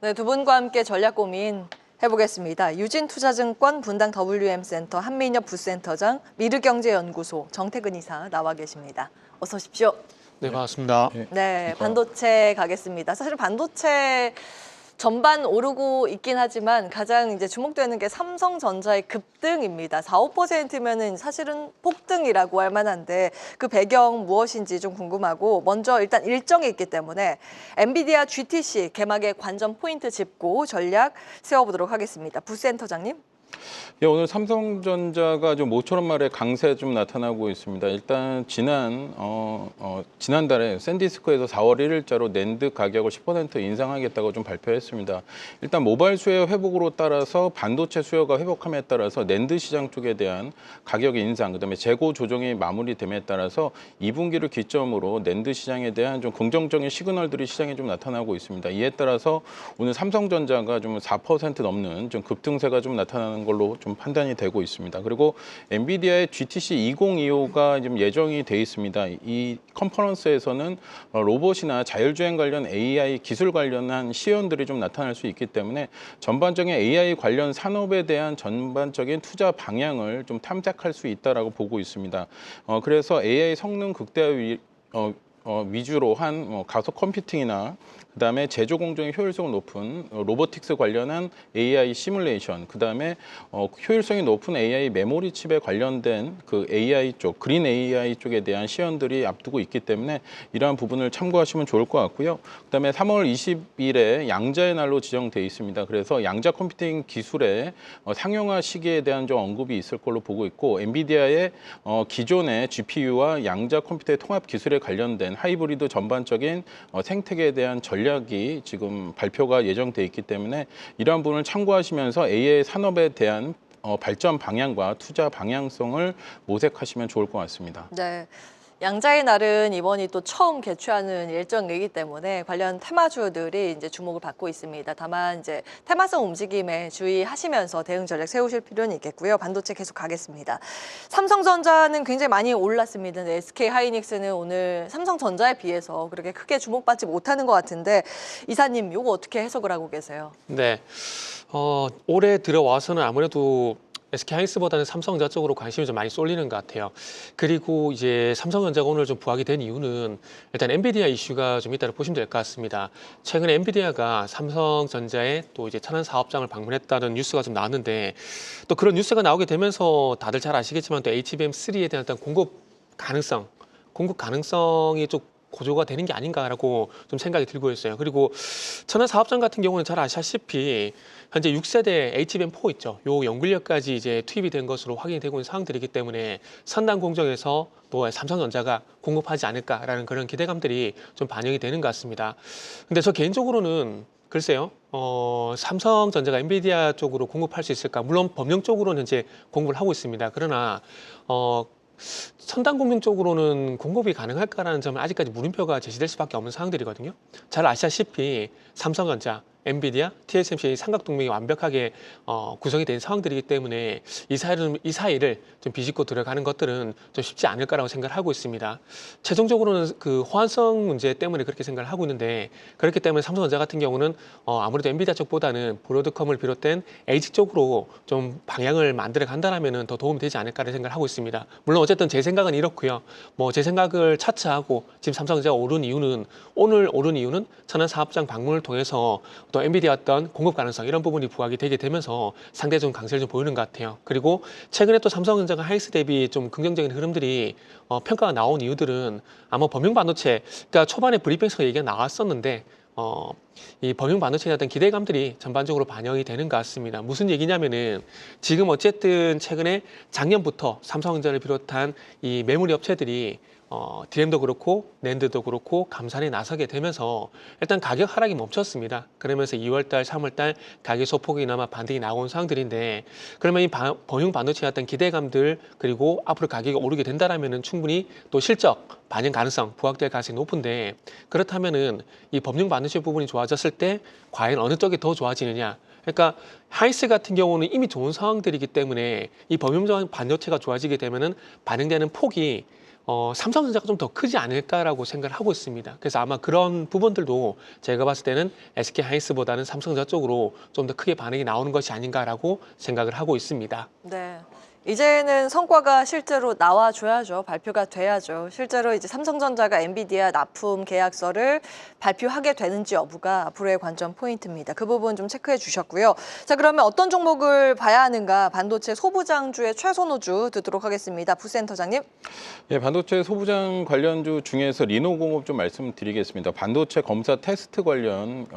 네, 두 분과 함께 전략 고민 해보겠습니다. 유진투자증권 분당 WM센터 한민엽 부센터장, 미르경제연구소 정태근 이사 나와 계십니다. 어서 오십시오. 네, 반갑습니다. 네, 반도체 가겠습니다. 사실 반도체 전반 오르고 있긴 하지만 가장 이제 주목되는 게 삼성전자의 급등입니다. 4~5%면은 사실은 폭등이라고 할 만한데 그 배경 무엇인지 좀 궁금하고, 먼저 일단 일정이 있기 때문에 엔비디아 GTC 개막의 관전 포인트 짚고 전략 세워보도록 하겠습니다. 부센터장님. 예, 오늘 삼성전자가 좀 모처럼 말에 강세 좀 나타나고 있습니다. 일단 지난달에 샌디스코에서 4월 1일자로 낸드 가격을 10% 인상하겠다고 좀 발표했습니다. 일단 모바일 수요 회복으로 따라서 반도체 수요가 회복함에 따라서 낸드 시장 쪽에 대한 가격 인상, 그다음에 재고 조정이 마무리됨에 따라서 2분기를 기점으로 낸드 시장에 대한 좀 긍정적인 시그널들이 시장에 좀 나타나고 있습니다. 이에 따라서 오늘 삼성전자가 좀 4% 넘는 좀 급등세가 좀 나타나는 걸로 좀 판단이 되고 있습니다. 그리고 엔비디아의 GTC 2025가 좀 예정이 돼 있습니다. 이 컨퍼런스에서는 로봇이나 자율주행 관련 AI 기술 관련한 시연들이 좀 나타날 수 있기 때문에 전반적인 AI 관련 산업에 대한 전반적인 투자 방향을 좀 탐색할 수 있다라고 보고 있습니다. 그래서 AI 성능 극대화 위주로 한 가속 컴퓨팅이나 그다음에 제조 공정의 효율성이 높은 로보틱스 관련한 AI 시뮬레이션, 그다음에 효율성이 높은 AI 메모리 칩에 관련된 그 AI 쪽, 그린 AI 쪽에 대한 시연들이 앞두고 있기 때문에 이러한 부분을 참고하시면 좋을 것 같고요. 그다음에 3월 20일에 양자의 날로 지정돼 있습니다. 그래서 양자 컴퓨팅 기술의 상용화 시기에 대한 좀 언급이 있을 걸로 보고 있고, 엔비디아의 기존의 GPU와 양자 컴퓨터의 통합 기술에 관련된 하이브리드 전반적인 생태계에 대한 전략이 지금 발표가 예정돼 있기 때문에 이러한 부분을 참고하시면서 AI 산업에 대한 발전 방향과 투자 방향성을 모색하시면 좋을 것 같습니다. 네. 양자의 날은 이번이 또 처음 개최하는 일정이기 때문에 관련 테마주들이 이제 주목을 받고 있습니다. 다만 이제 테마성 움직임에 주의하시면서 대응 전략 세우실 필요는 있겠고요. 반도체 계속 가겠습니다. 삼성전자는 굉장히 많이 올랐습니다. SK 하이닉스는 오늘 삼성전자에 비해서 그렇게 크게 주목받지 못하는 것 같은데, 이사님 이거 어떻게 해석을 하고 계세요? 네, 올해 들어와서는 아무래도 SK하이닉스보다는 삼성전자 쪽으로 관심이 좀 많이 쏠리는 것 같아요. 그리고 이제 삼성전자가 오늘 좀 부각이 된 이유는 일단 엔비디아 이슈가 좀 있다고 보시면 될 것 같습니다. 최근에 엔비디아가 삼성전자의 또 이제 천안 사업장을 방문했다는 뉴스가 좀 나왔는데, 또 그런 뉴스가 나오게 되면서 다들 잘 아시겠지만 또 HBM3에 대한 어떤 공급 가능성이 좀 고조가 되는 게 아닌가라고 좀 생각이 들고 있어요. 그리고 천안 사업장 같은 경우는 잘 아시다시피 현재 6세대 HBM4 있죠. 요 연결력까지 이제 투입이 된 것으로 확인이 되고 있는 상황들이기 때문에 선단 공정에서 또 삼성전자가 공급하지 않을까라는 그런 기대감들이 좀 반영이 되는 것 같습니다. 근데 저 개인적으로는 글쎄요, 삼성전자가 엔비디아 쪽으로 공급할 수 있을까? 물론 법령적으로는 현재 공급을 하고 있습니다. 그러나 첨단 공정 쪽으로는 공급이 가능할까라는 점은 아직까지 물음표가 제시될 수밖에 없는 상황들이거든요. 잘 아시다시피 삼성전자, 엔비디아, TSMC 삼각동맹이 완벽하게 구성이 된 상황들이기 때문에 이 사이를 좀 비집고 들어가는 것들은 좀 쉽지 않을까라고 생각을 하고 있습니다. 최종적으로는 그 호환성 문제 때문에 그렇게 생각을 하고 있는데, 그렇기 때문에 삼성전자 같은 경우는 아무래도 엔비디아 쪽보다는 브로드컴을 비롯된 ASIC 쪽으로 좀 방향을 만들어 간다라면 더 도움이 되지 않을까를 생각을 하고 있습니다. 물론 어쨌든 제 생각은 이렇고요. 제 생각을 차치하고 지금 삼성전자가 오늘 오른 이유는 천안 사업장 방문을 통해서 또 엔비디아 어떤 공급 가능성 이런 부분이 부각이 되게 되면서 상대적인 강세를 좀 보이는 것 같아요. 그리고 최근에 또 삼성전자가 하이닉스 대비 좀 긍정적인 흐름들이 평가가 나온 이유들은 아마 범용 반도체, 그러니까 초반에 브리핑에서 얘기가 나왔었는데 이 범용 반도체에 대한 기대감들이 전반적으로 반영이 되는 것 같습니다. 무슨 얘기냐면은 지금 어쨌든 최근에 작년부터 삼성전자를 비롯한 이 메모리 업체들이 DRAM도 그렇고 낸드도 그렇고 감산에 나서게 되면서 일단 가격 하락이 멈췄습니다. 그러면서 2월달, 3월달 가격 소폭이나마 반등이 나온 상황들인데, 그러면 이 범용 반도체에 어떤 기대감들 그리고 앞으로 가격이 오르게 된다라면은 충분히 또 실적 반영 가능성 부각될 가능성이 높은데, 그렇다면은 이 범용 반도체 부분이 좋아졌을 때 과연 어느 쪽이 더 좋아지느냐? 그러니까 하이닉스 같은 경우는 이미 좋은 상황들이기 때문에 이 범용 반도체가 좋아지게 되면은 반영되는 폭이 삼성전자가 좀 더 크지 않을까라고 생각을 하고 있습니다. 그래서 아마 그런 부분들도 제가 봤을 때는 SK하이닉스보다는 삼성전자 쪽으로 좀 더 크게 반응이 나오는 것이 아닌가라고 생각을 하고 있습니다. 네. 이제는 성과가 실제로 나와줘야죠. 발표가 돼야죠. 실제로 이제 삼성전자가 엔비디아 납품 계약서를 발표하게 되는지 여부가 앞으로의 관전 포인트입니다. 그 부분 좀 체크해 주셨고요. 자, 그러면 어떤 종목을 봐야 하는가? 반도체 소부장주의 최선호주 듣도록 하겠습니다. 부센터장님. 예, 반도체 소부장 관련주 중에서 리노공업 좀 말씀드리겠습니다. 반도체 검사 테스트 관련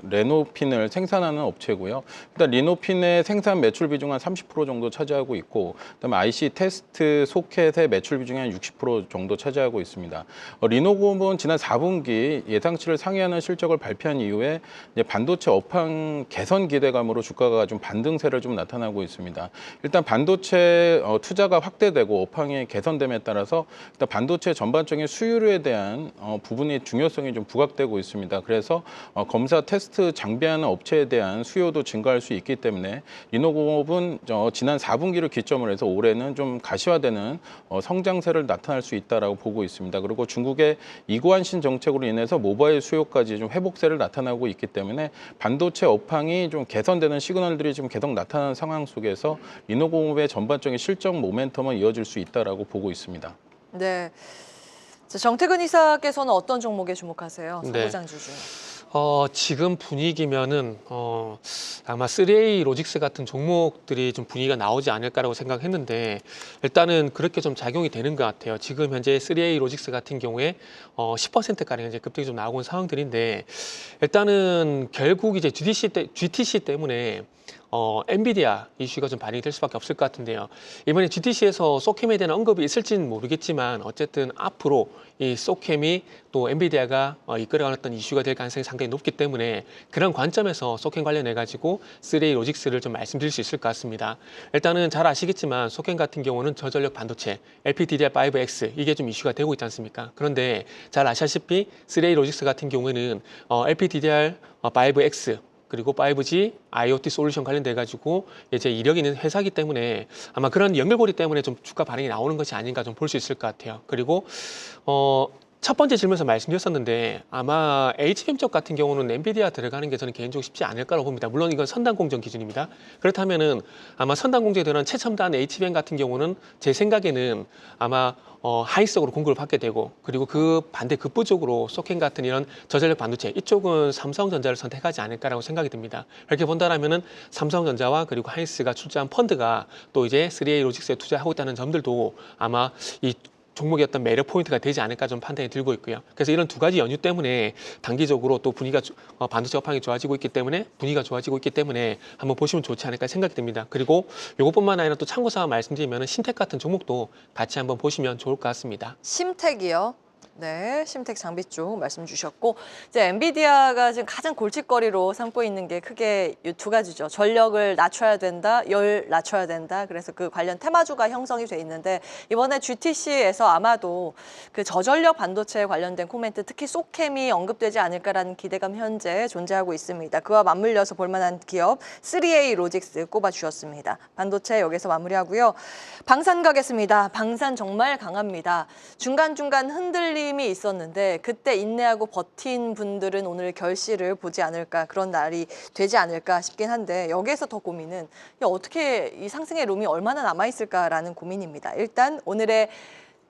레노핀을 생산하는 업체고요. 일단 리노핀의 생산 매출 비중 한 30% 정도 차지하고 있고, 그다음에 IC 테스트 소켓의 매출 비중이 한 60% 정도 차지하고 있습니다. 리노공업은 지난 4분기 예상치를 상회하는 실적을 발표한 이후에 이제 반도체 업황 개선 기대감으로 주가가 좀 반등세를 좀 나타나고 있습니다. 일단 반도체 투자가 확대되고 업황이 개선됨에 따라서 일단 반도체 전반적인 수요에 대한 부분이 중요성이 좀 부각되고 있습니다. 그래서 검사 테스트 장비하는 업체에 대한 수요도 증가할 수 있기 때문에 리노공업은 지난 4분기를 기점으로 해서 올해는 좀 가시화되는 성장세를 나타날 수 있다라고 보고 있습니다. 그리고 중국의 이관신 정책으로 인해서 모바일 수요까지 좀 회복세를 나타나고 있기 때문에 반도체 업황이 좀 개선되는 시그널들이 지금 계속 나타나는 상황 속에서 리노공업의 전반적인 실적 모멘텀은 이어질 수 있다라고 보고 있습니다. 네. 자, 정태근 이사께서는 어떤 종목에 주목하세요? 네. 소부장주 중에. 지금 분위기면은 아마 3A 로직스 같은 종목들이 좀 분위기가 나오지 않을까라고 생각했는데 일단은 그렇게 좀 작용이 되는 것 같아요. 지금 현재 3A 로직스 같은 경우에 10%가량 이제 급등이 좀 나오고 있는 상황들인데 일단은 결국 이제 GTC 때문에 엔비디아 이슈가 좀 반영이 될 수밖에 없을 것 같은데요. 이번에 GTC에서 소캠에 대한 언급이 있을지는 모르겠지만 어쨌든 앞으로 이 소캠이 또 엔비디아가 이끌어가는 이슈가 될 가능성이 상당히 높기 때문에 그런 관점에서 소캠 관련해 가지고 3A 로직스를 좀 말씀드릴 수 있을 것 같습니다. 일단은 잘 아시겠지만 소캠 같은 경우는 저전력 반도체 LPDDR5X 이게 좀 이슈가 되고 있지 않습니까? 그런데 잘 아시다시피 3A 로직스 같은 경우에는 LPDDR5X 그리고 5G, IoT 솔루션 관련돼 가지고 이제 이력이 있는 회사이기 때문에 아마 그런 연결고리 때문에 좀 주가 반응이 나오는 것이 아닌가 좀 볼 수 있을 것 같아요. 그리고 첫 번째 질문에서 말씀드렸었는데 아마 HBM 쪽 같은 경우는 엔비디아 들어가는 게 저는 개인적으로 쉽지 않을 거라고 봅니다. 물론 이건 선단 공정 기준입니다. 그렇다면은 아마 선단 공정에 들어간 최첨단 HBM 같은 경우는 제 생각에는 아마 하이석으로 공급을 받게 되고 그리고 그 반대 급부적으로 소켄 같은 이런 저전력 반도체 이쪽은 삼성전자를 선택하지 않을까라고 생각이 듭니다. 이렇게 본다라면은 삼성전자와 그리고 하이닉스가 출자한 펀드가 또 이제 3A 로직스에 투자하고 있다는 점들도 아마 이 종목의 어떤 매력 포인트가 되지 않을까 좀 판단이 들고 있고요. 그래서 이런 두 가지 연유 때문에 단기적으로 또 분위기가 반도체 업황이 좋아지고 있기 때문에 분위기가 좋아지고 있기 때문에 한번 보시면 좋지 않을까 생각이 듭니다. 그리고 이것뿐만 아니라 또 참고사항 말씀드리면 심텍 같은 종목도 같이 한번 보시면 좋을 것 같습니다. 심텍이요. 네, 심텍 장비 쪽 말씀 주셨고 이제 엔비디아가 지금 가장 골칫거리로 삼고 있는 게 크게 이 두 가지죠. 전력을 낮춰야 된다, 열 낮춰야 된다. 그래서 그 관련 테마주가 형성이 돼 있는데 이번에 GTC에서 아마도 그 저전력 반도체에 관련된 코멘트, 특히 소캠이 언급되지 않을까라는 기대감 현재 존재하고 있습니다. 그와 맞물려서 볼만한 기업 3A 로직스 꼽아주셨습니다. 반도체 여기서 마무리하고요. 방산 가겠습니다. 방산 정말 강합니다. 중간중간 흔들림이 있었는데 그때 인내하고 버틴 분들은 오늘 결실을 보지 않을까, 그런 날이 되지 않을까 싶긴 한데 여기에서 더 고민은 어떻게 이 상승의 룸이 얼마나 남아있을까라는 고민입니다. 일단 오늘의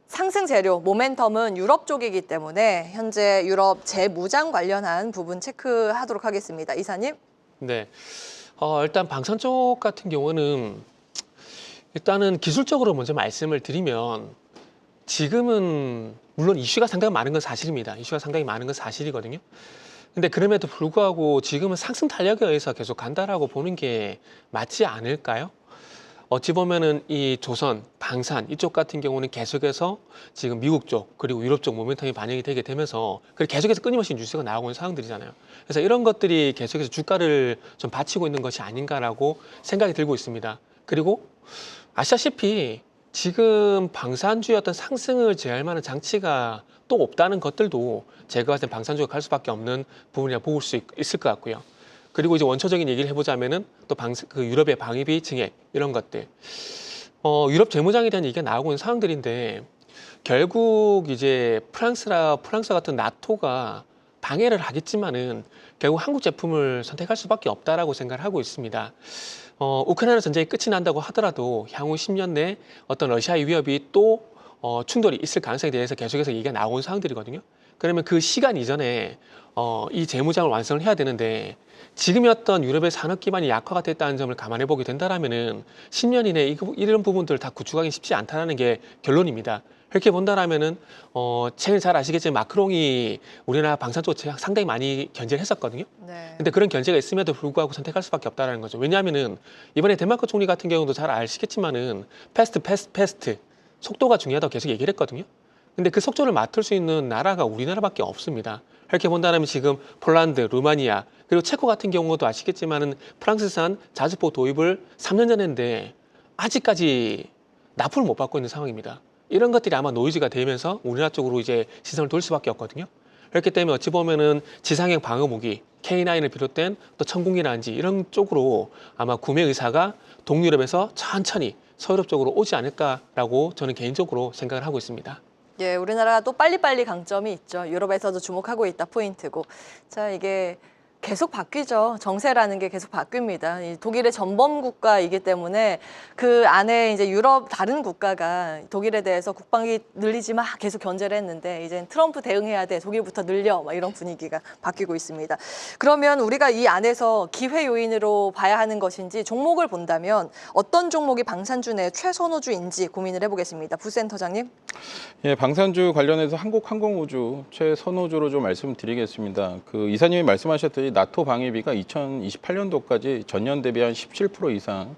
상승 재료, 모멘텀은 유럽 쪽이기 때문에 현재 유럽 재무장 관련한 부분 체크하도록 하겠습니다. 이사님. 네, 일단 방산 쪽 같은 경우는 일단은 기술적으로 먼저 말씀을 드리면 지금은 물론 이슈가 상당히 많은 건 사실입니다. 이슈가 상당히 많은 건 사실이거든요. 근데 그럼에도 불구하고 지금은 상승 탄력에 의해서 계속 간다라고 보는 게 맞지 않을까요? 어찌 보면은 이 조선, 방산 이쪽 같은 경우는 계속해서 지금 미국 쪽 그리고 유럽 쪽 모멘텀이 반영이 되게 되면서 계속해서 끊임없이 뉴스가 나오고 있는 상황들이잖아요. 그래서 이런 것들이 계속해서 주가를 좀 받치고 있는 것이 아닌가라고 생각이 들고 있습니다. 그리고 아시다시피 지금 방산주의 어떤 상승을 제어할 만한 장치가 또 없다는 것들도 제가 봤을 때 방산주가 갈 수밖에 없는 부분이라 볼 수 있을 것 같고요. 그리고 이제 원초적인 얘기를 해보자면은 또 그 유럽의 방위비 증액 이런 것들, 유럽 재무장에 대한 얘기가 나오고 있는 상황들인데 결국 이제 프랑스 같은 나토가 방해를 하겠지만은 결국 한국 제품을 선택할 수밖에 없다라고 생각을 하고 있습니다. 우크라이나 전쟁이 끝이 난다고 하더라도 향후 10년 내 어떤 러시아의 위협이 또 충돌이 있을 가능성에 대해서 계속해서 얘기가 나온 사항들이거든요. 그러면 그 시간 이전에 이 재무장을 완성을 해야 되는데 지금의 어떤 유럽의 산업 기반이 약화가 됐다는 점을 감안해 보게 된다라면은 10년 이내에 이런 부분들을 다 구축하기 쉽지 않다라는 게 결론입니다. 그렇게 본다라면은 최근 잘 아시겠지만 마크롱이 우리나라 방산 쪽 상당히 많이 견제를 했었거든요. 네. 근데 그런 견제가 있음에도 불구하고 선택할 수밖에 없다는 거죠. 왜냐하면은 이번에 덴마크 총리 같은 경우도 잘 아시겠지만은 패스트 속도가 중요하다고 계속 얘기를 했거든요. 근데 그 속도를 맡을 수 있는 나라가 우리나라밖에 없습니다. 그렇게 본다면 지금 폴란드, 루마니아 그리고 체코 같은 경우도 아시겠지만은 프랑스산 자주포 도입을 3년 전에 했는데 아직까지 납품을 못 받고 있는 상황입니다. 이런 것들이 아마 노이즈가 되면서 우리나라 쪽으로 이제 시선을 돌 수밖에 없거든요. 그렇기 때문에 어찌 보면은 지상형 방어 무기 K9을 비롯된 또 천궁이라든지 이런 쪽으로 아마 구매 의사가 동유럽에서 천천히 서유럽 쪽으로 오지 않을까라고 저는 개인적으로 생각을 하고 있습니다. 예, 우리나라가 또 빨리빨리 강점이 있죠. 유럽에서도 주목하고 있다 포인트고. 자, 이게 계속 바뀌죠. 정세라는 게 계속 바뀝니다. 이 독일의 전범 국가이기 때문에 그 안에 이제 유럽 다른 국가가 독일에 대해서 국방비 늘리지 마 계속 견제를 했는데 이제 트럼프 대응해야 돼. 독일부터 늘려. 막 이런 분위기가 바뀌고 있습니다. 그러면 우리가 이 안에서 기회 요인으로 봐야 하는 것인지 종목을 본다면 어떤 종목이 방산주 내 최선호주인지 고민을 해보겠습니다. 부센터장님. 예, 방산주 관련해서 한국항공우주 최선호주로 좀 말씀드리겠습니다. 그 이사님이 말씀하셨듯이 나토 방위비가 2028년도까지 전년 대비 한 17% 이상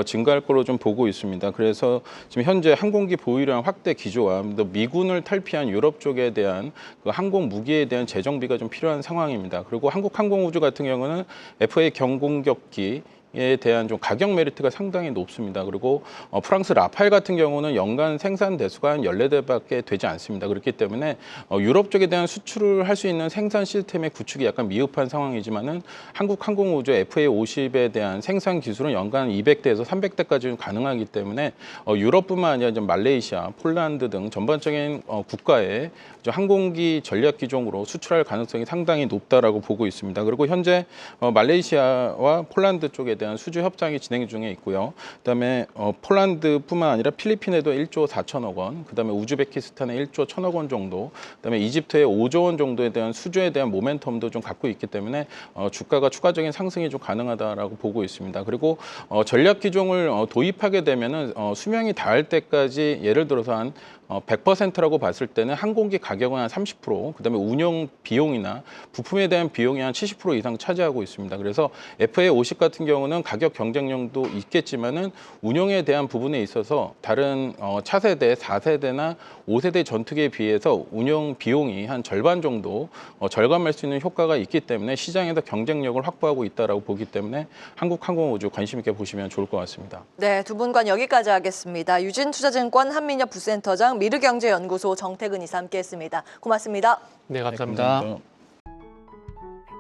증가할 거로 좀 보고 있습니다. 그래서 지금 현재 항공기 보유량 확대 기조와 또 미군을 탈피한 유럽 쪽에 대한 그 항공 무기에 대한 재정비가 좀 필요한 상황입니다. 그리고 한국항공우주 같은 경우는 FA 경공격기 에 대한 좀 가격 메리트가 상당히 높습니다. 그리고 프랑스 라팔 같은 경우는 연간 생산 대수가 한 14대밖에 되지 않습니다. 그렇기 때문에 유럽 쪽에 대한 수출을 할 수 있는 생산 시스템의 구축이 약간 미흡한 상황이지만은 한국항공우주 FA50에 대한 생산 기술은 연간 200대에서 300대까지 가능하기 때문에 유럽뿐만 아니라 좀 말레이시아, 폴란드 등 전반적인 국가에 항공기 전략 기종으로 수출할 가능성이 상당히 높다라고 보고 있습니다. 그리고 현재 말레이시아와 폴란드 쪽에 대한 수주 협상이 진행 중에 있고요. 그다음에 폴란드뿐만 아니라 필리핀에도 1조 4천억 원, 그다음에 우즈베키스탄에 1조 1천억 원 정도, 그다음에 이집트에 5조 원 정도에 대한 수주에 대한 모멘텀도 좀 갖고 있기 때문에 주가가 추가적인 상승이 좀 가능하다라고 보고 있습니다. 그리고 전략 기종을 도입하게 되면은 수명이 닿을 때까지 예를 들어서 한 100%라고 봤을 때는 항공기 가격은 한 30%, 그다음에 운영 비용이나 부품에 대한 비용이 한 70% 이상 차지하고 있습니다. 그래서 FA50 같은 경우는 가격 경쟁력도 있겠지만은 운영에 대한 부분에 있어서 다른 차세대, 4세대나 5세대 전투기에 비해서 운영 비용이 한 절반 정도 절감할 수 있는 효과가 있기 때문에 시장에서 경쟁력을 확보하고 있다라고 보기 때문에 한국항공우주 관심 있게 보시면 좋을 것 같습니다. 네, 두 분과 여기까지 하겠습니다. 유진투자증권 한민혁 부센터장, 미르경제연구소 정태근 이사 함께했습니다. 고맙습니다. 네, 감사합니다.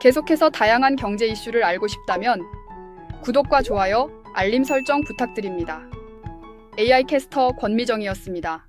계속해서 다양한 경제 이슈를 알고 싶다면 구독과 좋아요, 알림 설정 부탁드립니다. AI 캐스터 권미정이었습니다.